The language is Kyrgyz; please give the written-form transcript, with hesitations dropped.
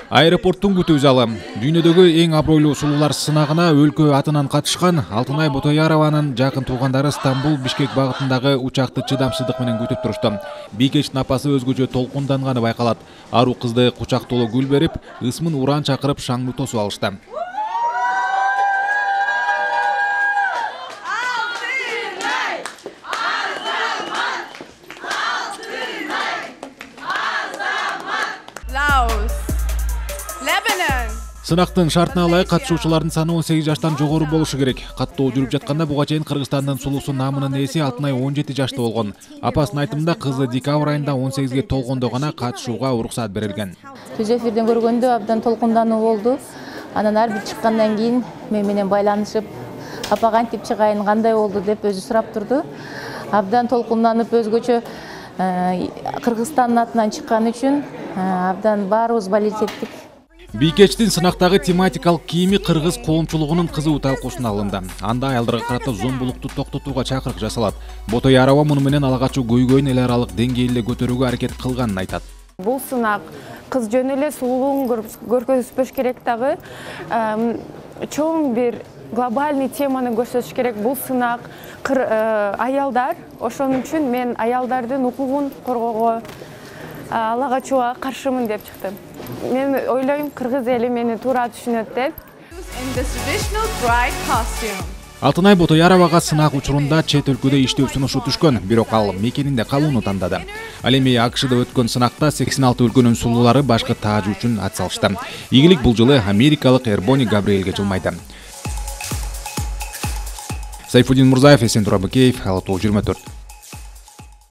Аэропорттун күтүү залы. Дүйнөдөгү эң абройлуу сулуулар сынагына өлкө атынан катышкан Алтынай Ботоярованын жакын туугандары Стамбул-Бишкек багытындагы учакты чыдамсыздык менен күтүп турушту. Бийкечтин апасы өзгөчө толкунданганы байкалат. Аруу кызды кучактоолу гүл берип, ысмын уран чакырып шаңды тосуп алышты. Сынактын шартына ылайык катышуучулардын саны 18 жаштан жогору болушу керек. Каттоо жүрүп жатканда буга чейин Кыргызстандын сулуусу намынын ээси Алтынай 17 жашта болгон. Апасынын айтымында кызы декабрь айында 18ге толгондо гана катышууга уруксат берилген. Түз эфирден көргөндө абдан толкундануу болду. Анан ар бир чыккандан кийин мен менен байланышып, апа кантип чыгайын, кандай болду деп өзү сурап турду. Абдан толкунданып, өзгөчө Кыргызстандын атынан чыккан үчүн абдан баарыбыз болеть эттик. Бийкечтин сынактагы тематикалык кийими кыргыз коомчулугунун кызуу талкуусуна алынды. Анда аялдарга карата зомбулукту токтотууга чакырык жасалат. Ботоярова муну менен ала качуу көйгөйүн эл аралык деңгээлде көтөрүүгө аракет кылганын айтат. Бул сынак кыз жөн эле сулуулугун көрсөтпөш керек дагы, чоң бир глобальный теманы көрсөтүш керек. Бул сынак аялдар, ошон үчүн мен аялдардын укугун коргоого, ала качууга каршымын деп чыктым. Мен ойлойм, кыргыз эли мени туура түшүнөт деп. Алтынай Ботояровага сынак учурунда чет өлкөдө иштөө сунушу түшкөн, бирок ал мекенинде калууну тандады. Ал эми АКШда өткөн сынакта 86 өлкөнүн сулуулары башкы таажы үчүн ат салышты. Ийгилик бул жылы америкалык Эрбони Габриэлге жылмайды. Сайфудин Мурзаев, Эсен Турабыкеев, Ала Тоо 24.